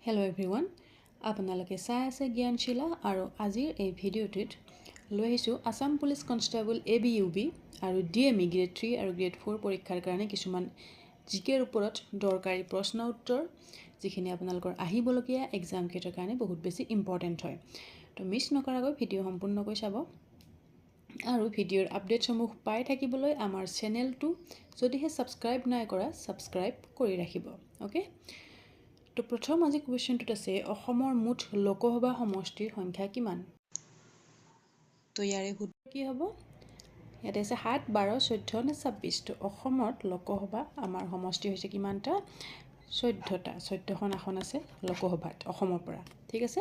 Hello everyone, আপোনালোকে চাই আছে Gyanshila আৰু আজিৰ এই ভিডিঅ'টোত লৈ আহিছোঁ Assam Police Constable ABUB আৰু DME Grade 3 আৰু Grade 4 পৰীক্ষাৰ কাৰণে কিছুমান GK ৰ ওপৰত দৰকাৰী প্ৰশ্ন উত্তৰ যিখিনি আপোনালোকৰ আহিবলগীয়া এক্সাম কেইটাৰ কাৰণে বহুত বেছি ইম্পৰ্টেন্ট হয় তো মিছ নকৰাকৈ ভিডিঅ' সম্পূৰ্ণকৈ চাব আৰু ভিডিঅ'ৰ আপডেটসমূহ পাই থাকিবলৈ আমাৰ চেনেলটো যদিহে সাবস্ক্ৰাইব নাই কৰা সাবস্ক্ৰাইব কৰি ৰাখিব ওকে তো প্ৰথম আজি কোৱেশ্চনটোত আছে অসমৰ মুঠ লোকসভা সমষ্টিৰ সংখ্যা কিমান তো ইয়াৰে উত্তৰ কি হ'ব ইয়াতে আছে 7 12 14 নে 26 তো অসমত লোকসভা আমাৰ সমষ্টি হৈছে কিমানটা 14টা 14খন আসন আছে লোকসভাত অসমৰ পৰা ঠিক আছে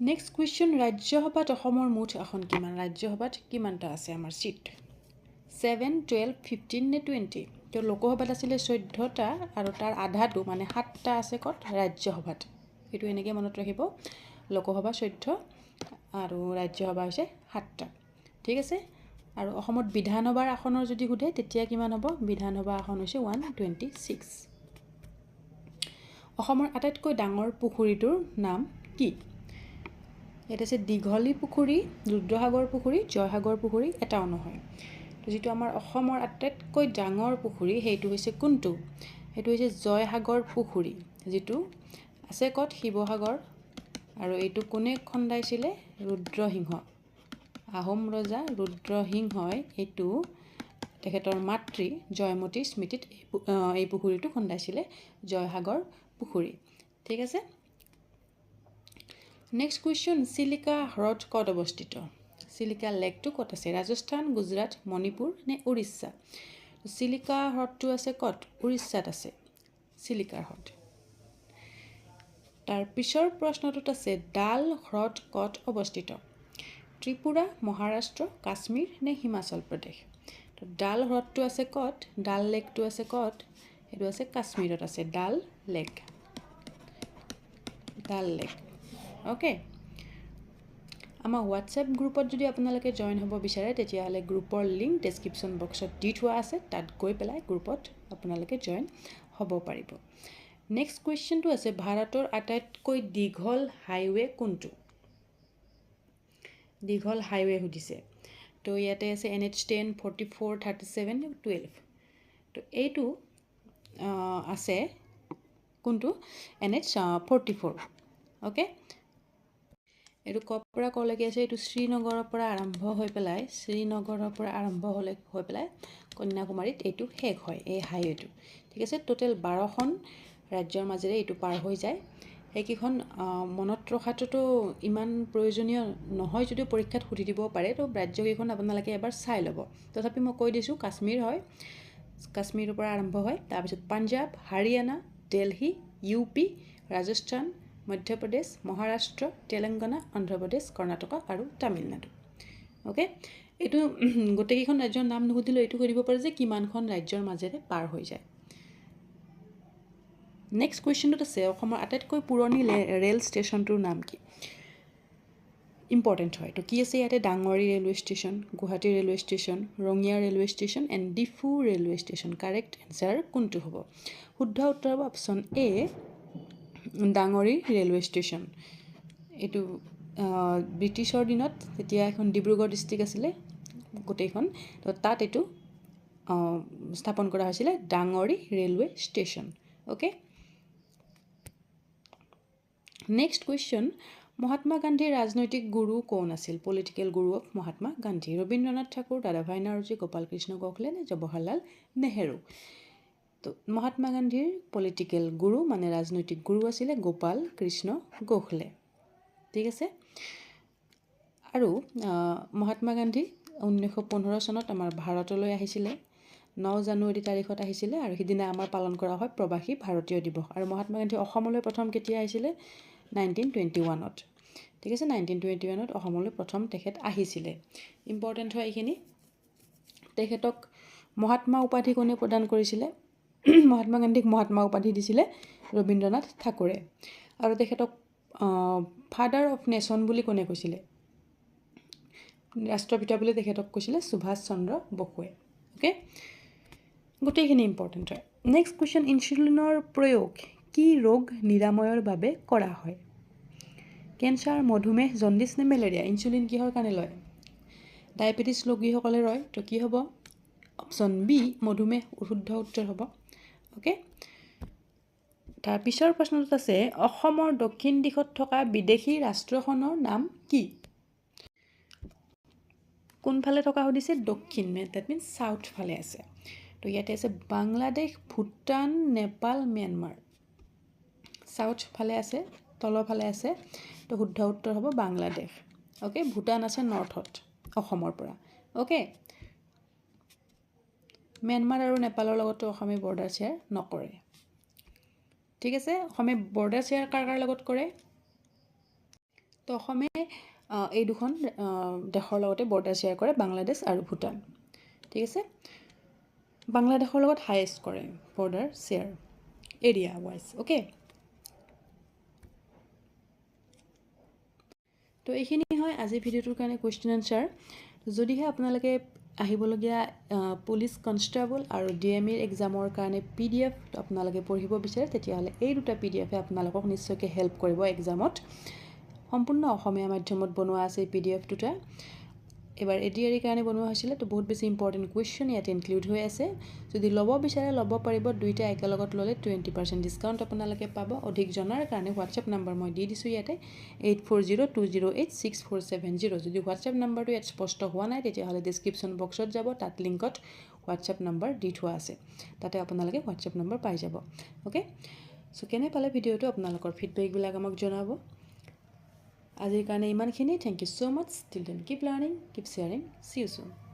নেক্সট কোৱেশ্চন ৰাজ্যসভাত অসমৰ মুঠ আসন কিমান ৰাজ্যসভাত কিমানটা আছে আমাৰ সিট 7 12 15 নে 20 তো লোকসভাত আছিল 14টা আৰু তাৰ আধাটো মানে 7টা আছে কত ৰাজ্যসভাত এটো এনেকৈ মনত ৰাখিব লোকসভা 14 আৰু ৰাজ্যসভা হৈছে 7টা ঠিক আছে আৰু অসমত বিধানসভাৰ আসনৰ যদি খুধে তেতিয়া কিমান হ'ব বিধানসভা আসন হৈছে 126 অসমৰ আটাইতকৈ ডাঙৰ পুখুৰীটোৰ নাম কি এটা আছে দীঘলী পুখুৰী ৰুদ্ৰসাগৰ পুখুৰী জয়সাগৰ পুখুৰী এটাও নহয় যেটো আমাৰ অসমৰ আটাইতকৈ ডাঙৰ পুখুৰী হেতু হৈছে কোনটো হেতু হৈছে জয়সাগৰ পুখুৰী যেটো আছে কত শিৱসাগৰ আৰু এইটো কোনে খন্দাইছিলে ৰুদ্ৰসিংহ আহোম ৰজা ৰুদ্ৰসিংহই এইটো তেখেতৰ মাতৃ জয়মতী স্মৃতিত এই পুখুৰীটো খন্দাইছিলে জয়সাগৰ পুখুৰী ঠিক আছে নেক্সট কোৱেশ্চন চিলিকা হ্ৰদ কত অৱস্থিত চিলিকা লেকটো কত আছে ৰাজস্থান গুজৰাট মণিপুৰ নে উৰিষ্যা চিলিকা হ্ৰদটো আছে কত উৰিষ্যাত আছে চিলিকা হ্ৰদ তাৰ পিছৰ প্ৰশ্নটোত আছে ডাল হ্ৰদ কত অৱস্থিত ত্ৰিপুৰা মহাৰাষ্ট্ৰ কাশ্মীৰ নে হিমাচল প্ৰদেশ তো ডাল হ্ৰদটো আছে কত ডাল লেকটো আছে কত এটো আছে কাশ্মীৰত আছে ডাল লেক ওকে আমাৰ WhatsApp গ্ৰুপত যদি আপোনালোকে জয়েন হ'ব বিচাৰে তেতিয়া হলে গ্ৰুপৰ লিংক ডেসক্ৰিপচন বক্সত দি থোৱা আছে তাত গৈ পেলাই গ্ৰুপত আপোনালোকে জয়েন হ'ব পাৰিব নেক্সট কোৱেশ্চনটো আছে ভাৰতৰ আটাইতকৈ দীঘল হাইৱে কোনটো দীঘল হাইৱে সুধিছে তো ইয়াতে আছে NH10 44 37 12 তো এইটো আছে কোনটো NH44 ওকে এটো কপৰা কলৈকে আছে এটো শ্ৰীনগৰৰ পৰা আৰম্ভ হৈ পেলাই কন্যাকুমাৰীত এটো শেষ হয় এই হাইৱেটো ঠিক আছে টোটাল 12খন ৰাজ্যৰ মাজেৰে এটো পাৰ হৈ যায় এইকিখন মনত ৰখাটো ইমান প্ৰয়োজনীয় নহয় যদি পৰীক্ষাত সুধি দিব পাৰে তো ৰাজ্যকেইখন আপোনালোকে এবাৰ চাই ল'ব তথাপি মই কৈ দিছো কাশ্মীৰ হয় কাশ্মীৰৰ পৰা আৰম্ভ হয় তাৰ পিছত পাঞ্জাব হাৰিয়ানা দিল্লী UP ৰাজস্থান মধ্যপ্ৰদেশ মহাৰাষ্ট্ৰ তেলেংগানা অন্ধ্ৰপ্ৰদেশ কৰ্ণাটক আৰু তামিলনাডু ওকে এটো গোটেইখন ৰাজ্যৰ নাম নুসুধিলে এটো কৰিব পাৰে যে কিমানখন ৰাজ্যৰ মাজেৰে পাৰ হৈ যায় নেক্সট কোৱেশ্চনটো আছে অসমৰ আটাইতকৈ পুৰণি ৰেল ষ্টেচনটোৰ নাম কি ইম্পৰ্টেন্ট হয় তো কি আছে ইয়াতে ডাঙৰি railway station Guwahati railway station Rangia railway station and Diphu railway station correct answer কোনটো হ'ব শুদ্ধ উত্তৰ হ'ব অপচন এ ডাঙৰি ৰেলৱে ষ্টেচন এটো ব্ৰিটিছৰ দিনত তেতিয়া এখন ডিব্ৰুগড় ডিস্ট্ৰিক্ট আছিল গোটেইখন তো তাত এটো স্থাপন কৰা হৈছিল ডাঙৰি railway station okay next question Mahatma গান্ধীৰ ৰাজনৈতিক গুৰু কোন আছিল political Guru of Mahatma Gandhi Rabindranath Thakur দাদাভাই নৰজী গোপাল কৃষ্ণ গোখলে নে জৱাহৰলাল নেহেৰু তো মহাত্মা গান্ধীৰ পলিটিক্যাল গুৰু মানে ৰাজনৈতিক গুৰু আছিল গোপাল কৃষ্ণ গোখলে ঠিক আছে আৰু মহাত্মা গান্ধী 1915 চনত আমাৰ ভাৰতলৈ আহিছিল 9 জানুৱাৰী তাৰিখত আহিছিল আৰু সিদিনা আমাৰ পালন কৰা হয় প্ৰবাসী ভাৰতীয় দিৱস আৰু মহাত্মা গান্ধী অসমলৈ প্ৰথম কেতিয়া আহিছিল 1921ত ঠিক আছে 1921ত অসমলৈ প্ৰথম তেখেত আহিছিল ইম্পৰ্টেন্ট হয় এইখিনি তেখেতক মহাত্মা উপাধি কোনে প্ৰদান কৰিছিল মহাত্মা গান্ধীক মহাত্মা উপাধি দিছিল ৰবীন্দ্ৰনাথ ঠাকুৰে আৰু তেখেতক ফাদাৰ অফ নেশ্যন বুলি কোনে কৈছিল ৰাষ্ট্ৰপিতা বুলি তেখেতক কৈছিল সুভাষ চন্দ্ৰ বসুৱে ওকে গোটেইখিনি ইম্পৰ্টেন্ট হয় নেক্সট কোৱেশ্চন ইনসুলিনৰ প্ৰয়োগ কি ৰোগ নিৰাময়ৰ বাবে কৰা হয় কেঞ্চাৰ মধুমেহ জণ্ডিছ নে মেলেৰিয়া ইনচুলিন কিহৰ কাৰণে লয় ডায়েবেটিছ ৰোগীসকলে লয় তো কি হ'ব অপশ্যন বি মধুমেহ শুদ্ধ উত্তৰ হ'ব ওকে তাৰ পিছৰ প্ৰশ্নটোত আছে অসমৰ দক্ষিণ দিশত থকা বিদেশী ৰাষ্ট্ৰখনৰ নাম কি কোনফালে থকা সুধিছে দক্ষিণ দ্যাট মিন্স সাউথ ফালে আছে তো ইয়াতে আছে বাংলাদেশ ভূটান নেপাল ম্যানমাৰ সাউথ ফালে আছে তলৰ ফালে আছে তো শুদ্ধ উত্তৰ হ'ব বাংলাদেশ ওকে ভূটান আছে নৰ্থত অসমৰ পৰা ওকে ম্যানমাৰ আৰু নেপালৰ লগত অসমে বৰ্ডাৰ শ্বেয়াৰ নকৰে ঠিক আছে অসমে বৰ্ডাৰ শ্বেয়াৰ কাৰ লগত কৰে তো অসমে এই দুখন দেশৰ লগতে বৰ্ডাৰ শ্বেয়াৰ কৰে বাংলাদেশ আৰু ভূটান ঠিক আছে বাংলাদেশৰ লগত হাইয়েষ্ট কৰে border share area wise okay তো এইখিনি হয় আজিৰ ভিডিওটোৰ কাৰণে কোৱেশ্চন আনসাৰ যদিহে আপোনালোকে আহিবলগীয়া পুলিচ কনষ্টেবল আৰু ডিএমইৰ এক্সামৰ কাৰণে পিডিএফ আপোনালোকে পঢ়িব বিচাৰে তেতিয়াহ'লে এই দুটা পিডিএফে আপোনালোকক নিশ্চয়কৈ হেল্প কৰিব এক্সামত সম্পূৰ্ণ অসমীয়া মাধ্যমত বনোৱা আছে পিডিএফ দুটা এবাৰ এডিআৰই কাৰণে বনোৱা হৈছিল তো বহুত বেছি ইম্পৰ্টেণ্ট কুৱেশ্চন ইয়াতে ইনক্লুড হৈ আছে যদি ল'ব বিচাৰে ল'ব পাৰিব দুইটা একেলগত ল'লে 20% ডিসকাউন্ট আপোনালোকে পাব অধিক জনাৰ কাৰণে হোৱাটছএপ নম্বৰ মই দি দিছোঁ ইয়াতে 8402086470 যদি হোৱাটছএপ নম্বৰটো ইয়াত স্পষ্ট হোৱা নাই তেতিয়াহ'লে ডেছক্ৰিপশ্যন বক্সত যাব তাত লিংকত হোৱাটছএপ নম্বৰ দি থোৱা আছে তাতে আপোনালোকে হোৱাটছএপ নম্বৰ পাই যাব ওকে সো কেনে পালে ভিডিওটো আপোনালোকৰ ফিডবেকবিলাক আমাক জনাব আজিৰ কাৰণে ইমানখিনি thank U so much till then keep learning keep sharing see you soon